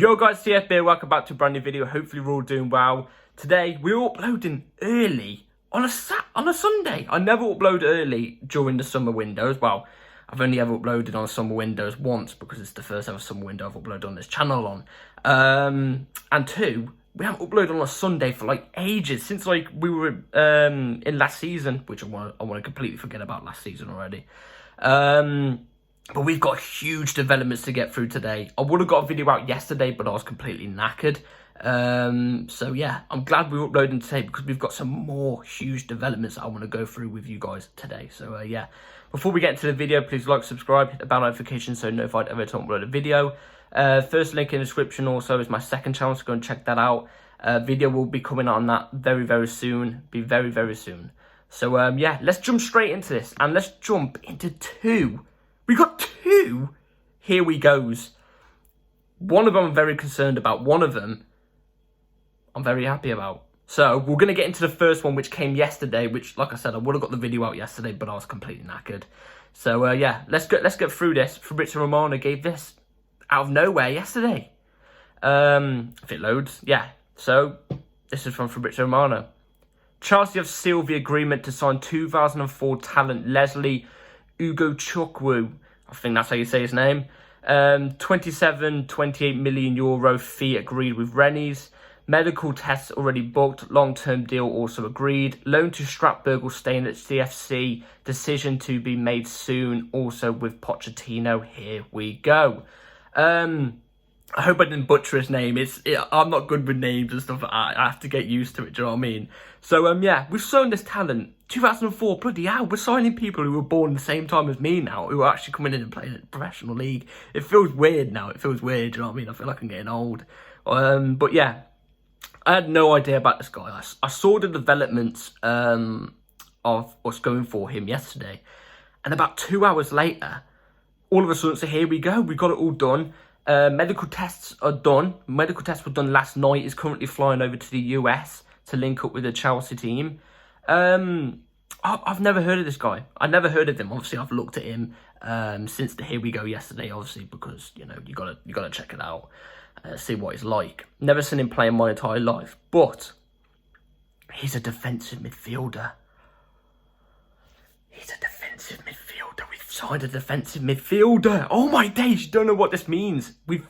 Yo guys, CFB, welcome back to a brand new video. Hopefully we're all doing well. Today we're uploading early on a Sunday. I never upload early during the summer windows. Well, I've only ever uploaded on summer windows once because it's the first ever summer window I've uploaded on this channel on. And two, we haven't uploaded on a Sunday for like ages, since like we were in last season, which I want to completely forget about last season already. But we've got huge developments to get through today. I would have got a video out yesterday, but I was completely knackered. So yeah, I'm glad we're uploading today because we've got some more huge developments I want to go through with you guys today. So yeah, before we get into the video, please like, subscribe, hit the bell notification so you're notified every time I upload a video. First link in the description also is my second channel, so go and check that out. Video will be coming on that very, very soon. Be very, very soon. So yeah, let's jump straight into this and let's jump into two. We got two. Here we goes. One of them I'm very concerned about. One of them I'm very happy about. So we're going to get into the first one, which came yesterday, which, like I said, I would have got the video out yesterday, but I was completely knackered. So yeah, let's get through this. Fabrizio Romano gave this out of nowhere yesterday. If it loads, yeah. So this is from Fabrizio Romano. Chelsea have sealed the agreement to sign 2004 talent Leslie Ugochukwu, I think that's how you say his name. 28 million euro fee agreed with Rennes. Medical tests already booked. Long-term deal also agreed. Loan to Strasbourg will stay in at CFC. Decision to be made soon. Also with Pochettino. Here we go. I hope I didn't butcher his name. I'm not good with names and stuff like that. I have to get used to it, do you know what I mean? So, yeah, we've shown this talent. 2004, bloody hell, we're signing people who were born the same time as me now, who are actually coming in and playing in the professional league. It feels weird now. It feels weird, do you know what I mean? I feel like I'm getting old. But, yeah, I had no idea about this guy. I saw the developments of us going for him yesterday. And about 2 hours later, all of a sudden, so here we go. We got it all done. Medical tests are done. Medical tests were done last night. He's currently flying over to the US to link up with the Chelsea team. I've never heard of this guy. I never heard of him. Obviously, I've looked at him since the Here We Go yesterday, obviously, because, you know, you gotta check it out, see what he's like. Never seen him play in my entire life, but he's a defensive midfielder. He's a defensive midfielder. We've signed a defensive midfielder. Oh my days, you don't know what this means. We've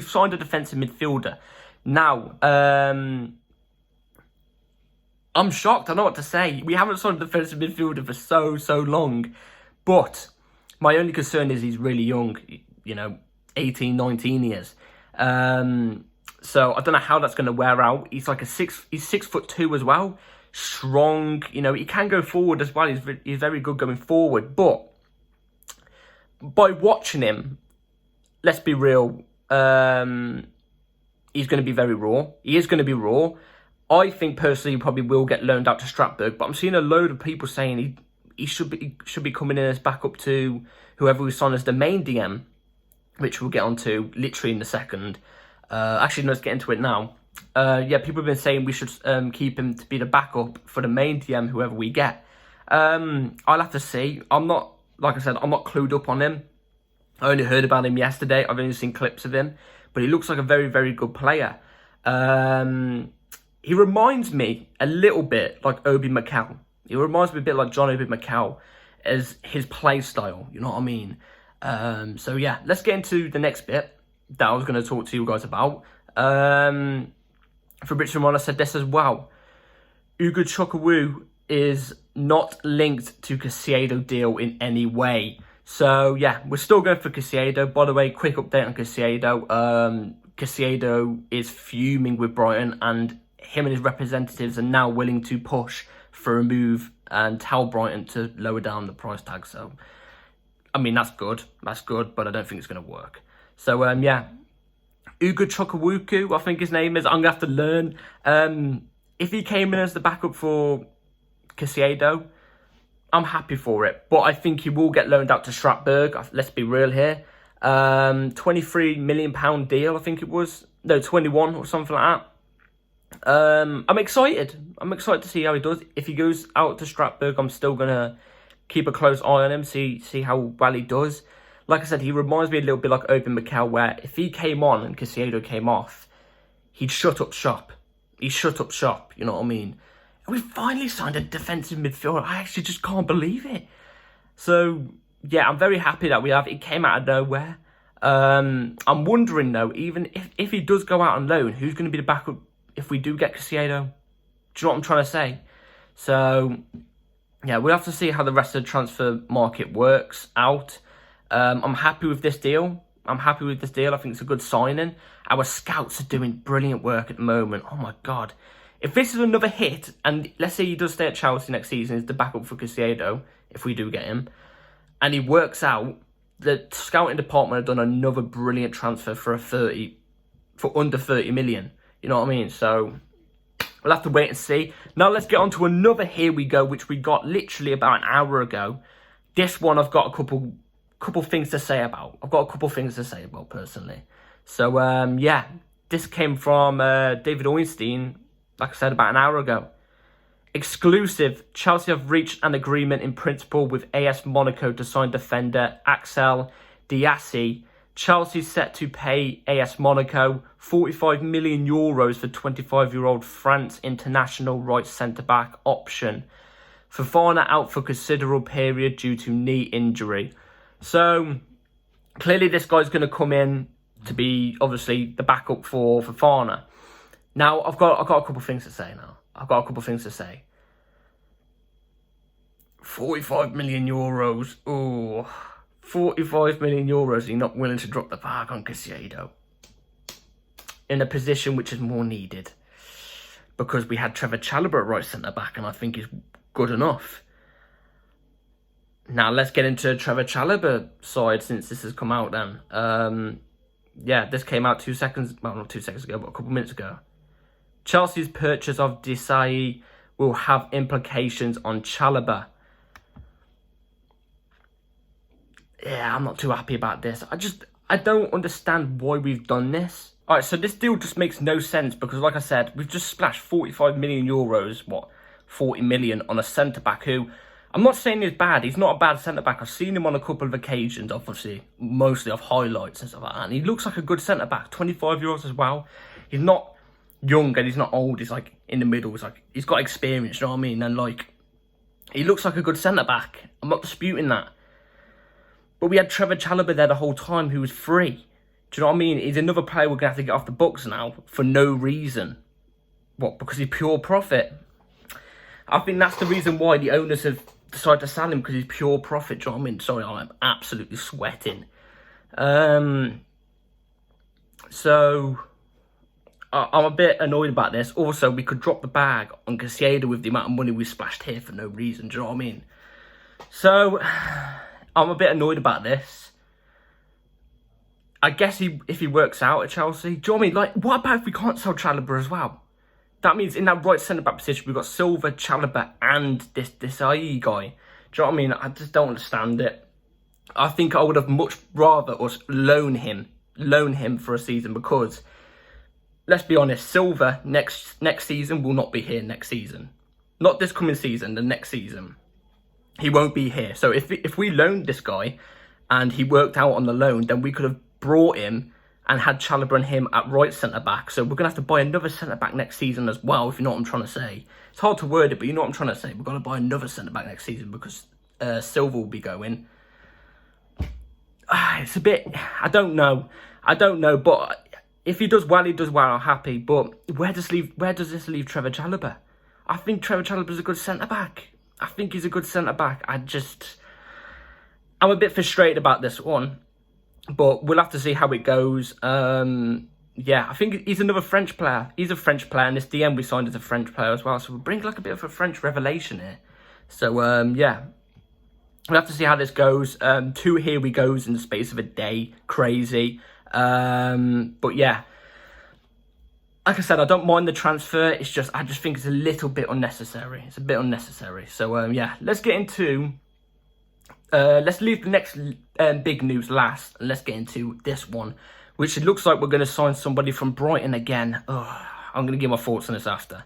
signed a defensive midfielder. Now, I'm shocked. I don't know what to say. We haven't signed a defensive midfielder for so long. But my only concern is he's really young. You know, 18, 19 years. So I don't know how that's going to wear out. He's like he's 6'2" as well. Strong. You know, he can go forward as well. He's very good going forward. But by watching him, let's be real, he's going to be very raw. He is going to be raw. I think personally he probably will get loaned out to Strasbourg, but I'm seeing a load of people saying he should be coming in as backup to whoever we sign as the main DM, which we'll get onto literally in a second. Actually, let's get into it now. Yeah, people have been saying we should keep him to be the backup for the main DM, whoever we get. I'll have to see. Like I said, I'm not clued up on him. I only heard about him yesterday. I've only seen clips of him, but he looks like a very, very good player. He reminds me a little bit like Obi Mikel. He reminds me a bit like John Obi Mikel as his play style. You know what I mean? So yeah, let's get into the next bit that I was going to talk to you guys about. Fabrizio Romano said this as well. Ugochukwu is not linked to Caicedo deal in any way. So yeah, we're still going for Caicedo. By the way, quick update on Caicedo. Caicedo is fuming with Brighton, and him and his representatives are now willing to push for a move and tell Brighton to lower down the price tag. So, I mean, that's good. That's good, but I don't think it's going to work. So, yeah. Ugochukwu, I think his name is. I'm going to have to learn. If he came in as the backup for Caicedo, I'm happy for it. But I think he will get loaned out to Strasbourg. Let's be real here. £23 million deal, I think it was. No, 21 or something like that. I'm excited. I'm excited to see how he does. If he goes out to Strasbourg, I'm still going to keep a close eye on him, see how well he does. like I said, he reminds me a little bit like Obi Mikel, where if he came on and Caicedo came off, he'd shut up shop. He shut up shop, you know what I mean? And we finally signed a defensive midfielder. I actually just can't believe it. So, yeah, I'm very happy that we have. It came out of nowhere. I'm wondering, though, even if he does go out on loan, who's going to be the backup if we do get Caicedo? Do you know what I'm trying to say? So, yeah, we'll have to see how the rest of the transfer market works out. I'm happy with this deal. I think it's a good signing. Our scouts are doing brilliant work at the moment. Oh, my God. If this is another hit, and let's say he does stay at Chelsea next season, is the backup for Caicedo, if we do get him, and he works out, the scouting department have done another brilliant transfer for under 30 million. You know what I mean? So we'll have to wait and see. Now let's get on to another Here We Go, which we got literally about an hour ago. This one I've got a couple things to say about. Personally. So yeah, this came from David Ornstein, like I said, about an hour ago. Exclusive, Chelsea have reached an agreement in principle with AS Monaco to sign defender Axel Diassi. Chelsea set to pay AS Monaco €45 million for 25-year-old France international right centre-back option. Fofana out for considerable period due to knee injury. So, clearly this guy's going to come in to be, obviously, the backup for Fofana. Now, I've got a couple of things to say now. 45 million euros. Oh, 45 million euros. You're not willing to drop the bag on Caicedo in a position which is more needed, because we had Trevor Chalobah at right centre back, and I think he's good enough. Now let's get into Trevor Chalobah side, since this has come out. Then, yeah, this came out 2 seconds. Well, not 2 seconds ago, but a couple minutes ago. Chelsea's purchase of Desai will have implications on Chalobah. Yeah, I'm not too happy about this. I don't understand why we've done this. Alright, so this deal just makes no sense, because like I said, we've just splashed 45 million euros, 40 million on a centre-back who, I'm not saying he's bad. He's not a bad centre-back. I've seen him on a couple of occasions, obviously, mostly of highlights and stuff like that. And he looks like a good centre-back, 25 euros as well. He's not young and he's not old. He's like in the middle. He's got experience, you know what I mean? And like, he looks like a good centre-back. I'm not disputing that. But we had Trevor Chalobah there the whole time, who was free. Do you know what I mean? He's another player we're going to have to get off the books now for no reason. What? Because he's pure profit. I think that's the reason why the owners have decided to sell him, because he's pure profit. Do you know what I mean? Sorry, I'm absolutely sweating. So I'm a bit annoyed about this. Also, we could drop the bag on Caicedo with the amount of money we splashed here for no reason. Do you know what I mean? So I'm a bit annoyed about this. I guess if he works out at Chelsea, do you know what I mean? Like, what about if we can't sell Chalobah as well? That means in that right centre-back position, we've got Silva, Chalobah, and this IE guy. Do you know what I mean? I just don't understand it. I think I would have much rather us loan him for a season, because, let's be honest, Silva next season will not be here next season. Not this coming season, the next season. He won't be here. So if we loaned this guy and he worked out on the loan, then we could have brought him and had Chalobah and him at right centre-back. So we're going to have to buy another centre-back next season as well, if you know what I'm trying to say. It's hard to word it, but you know what I'm trying to say. We're going to buy another centre-back next season, because Silva will be going. It's a bit, I don't know, but if he does well, I'm happy. But where does this leave Trevor Chalobah? I think Trevor Chalobah's a good centre-back. I think he's a good centre-back. I'm a bit frustrated about this one, but we'll have to see how it goes. Yeah, I think he's another French player. He's a French player, and this DM we signed as a French player as well. So we'll bring like a bit of a French revelation here. So, yeah, we'll have to see how this goes. 2 Here We Goes in the space of a day. Crazy. But yeah, like I said, I don't mind the transfer. I just think it's a little bit unnecessary. It's a bit unnecessary. So, yeah, let's get into... let's leave the next big news last, and let's get into this one, which it looks like we're going to sign somebody from Brighton again. I'm going to give my thoughts on this after.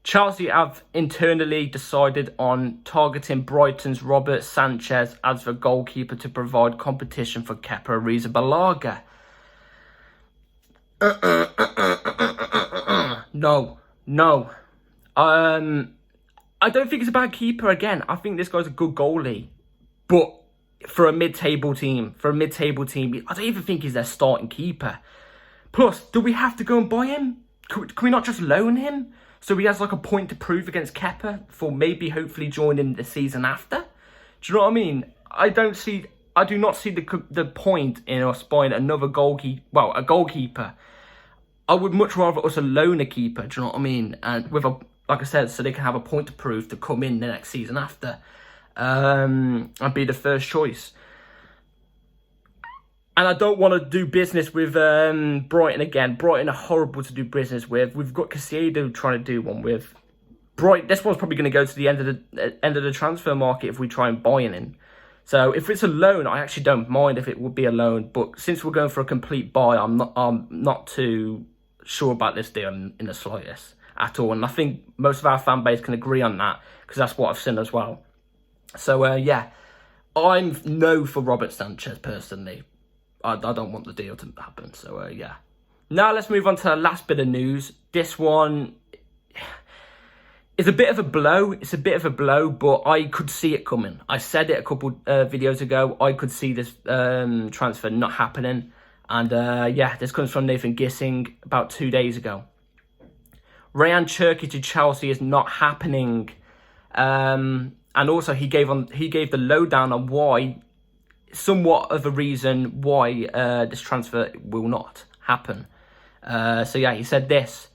Chelsea have internally decided on targeting Brighton's Robert Sanchez as the goalkeeper to provide competition for Kepa Arrizabalaga. No. I don't think he's a bad keeper again. I think this guy's a good goalie. But for a mid-table team, I don't even think he's their starting keeper. Plus, do we have to go and buy him? Can we not just loan him? So he has like a point to prove against Kepa for maybe hopefully joining the season after? Do you know what I mean? I do not see the point in us buying another a goalkeeper. I would much rather us loan a keeper, do you know what I mean? And with like I said, so they can have a point to prove to come in the next season after. And be the first choice. And I don't want to do business with Brighton again. Brighton are horrible to do business with. We've got Casado trying to do one with. Brighton. This one's probably going to go to the end of the transfer market if we try and buy it in. So if it's a loan, I actually don't mind if it would be a loan. But since we're going for a complete buy, I'm not too sure about this deal in the slightest at all. And I think most of our fan base can agree on that because that's what I've seen as well. So yeah, I'm no for Robert Sanchez personally. I don't want the deal to happen. So yeah. Now let's move on to the last bit of news. This one is a bit of a blow. It's a bit of a blow, but I could see it coming. I said it a couple videos ago. I could see this transfer not happening. And yeah, this comes from Nathan Gissing about 2 days ago. Rayan Cherki to Chelsea is not happening. And also he gave the lowdown on why, somewhat of a reason why this transfer will not happen. So yeah, he said this.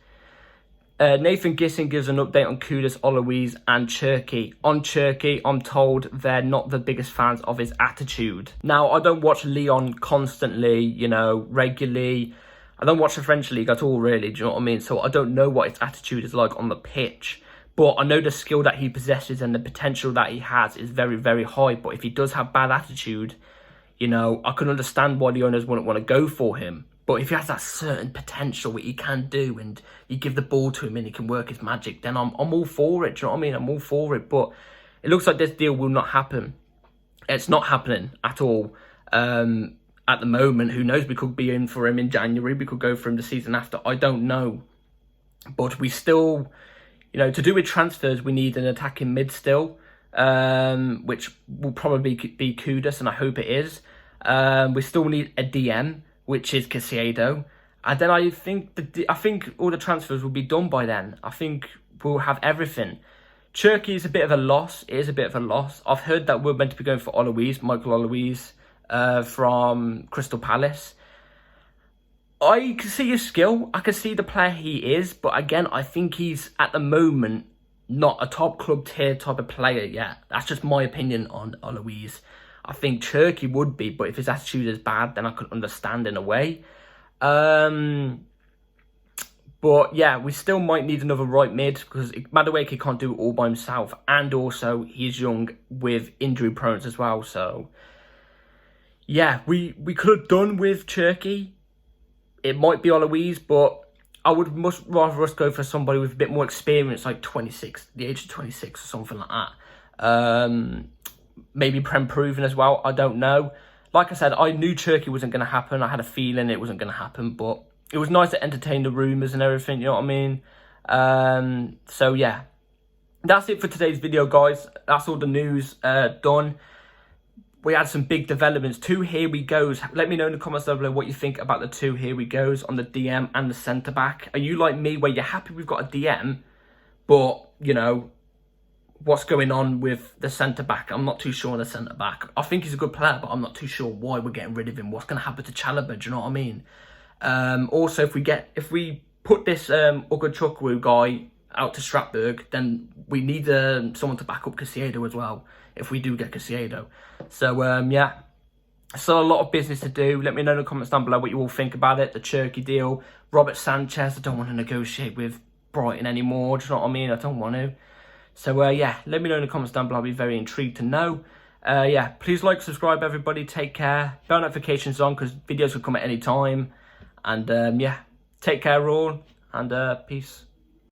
Nathan Gissing gives an update on Kudus, Oloise and Cherki. On Cherki, I'm told they're not the biggest fans of his attitude. Now, I don't watch Lyon constantly, regularly. I don't watch the French league at all, really, do you know what I mean? So I don't know what his attitude is like on the pitch. But I know the skill that he possesses and the potential that he has is very, very high. But if he does have bad attitude, I can understand why the owners wouldn't want to go for him. But if he has that certain potential, what he can do, and you give the ball to him and he can work his magic, then I'm all for it. Do you know what I mean? I'm all for it. But it looks like this deal will not happen. It's not happening at all. At the moment, who knows? We could be in for him in January. We could go for him the season after. I don't know. But we still, to do with transfers, we need an attacking mid still, which will probably be Kudus, and I hope it is. We still need a DM, which is Casado. And then I think all the transfers will be done by then. I think we'll have everything. Cherki is a bit of a loss. It is a bit of a loss. I've heard that we're meant to be going for Michael Oloise, from Crystal Palace. I can see his skill. I can see the player he is. But again, I think he's, at the moment, not a top club tier type of player yet. That's just my opinion on Oloise. I think Cherki would be, but if his attitude is bad, then I could understand in a way. But yeah, we still might need another right mid because Madueke can't do it all by himself. And also, he's young with injury prone as well. So yeah, we could have done with Cherki. It might be Oloise, but I would much rather us go for somebody with a bit more experience, like 26, the age of 26 or something like that. Maybe Prem proven as well. I don't know. Like I said, I knew Cherki wasn't going to happen. I had a feeling it wasn't going to happen, but it was nice to entertain the rumours and everything, you know what I mean? So yeah, that's it for today's video, guys. That's all the news done. We had some big developments. 2 here we goes. Let me know in the comments down below what you think about the 2 here we goes on the DM and the centre back. Are you like me where you're happy we've got a DM, but what's going on with the centre back? I'm not too sure on the centre back. I think he's a good player, but I'm not too sure why we're getting rid of him. What's going to happen to Chalobah? Do you know what I mean? Also, if we put this Ugochukwu guy out to Strasbourg, then we need someone to back up Casado as well, if we do get Casado. So yeah, still a lot of business to do. Let me know in the comments down below what you all think about it. The Cherki deal, Robert Sanchez. I don't want to negotiate with Brighton anymore. Do you know what I mean? I don't want to. So yeah, let me know in the comments down below. I'll be very intrigued to know. Yeah, please like, subscribe, everybody. Take care. Bell notifications on because videos will come at any time. And yeah, take care all, and peace.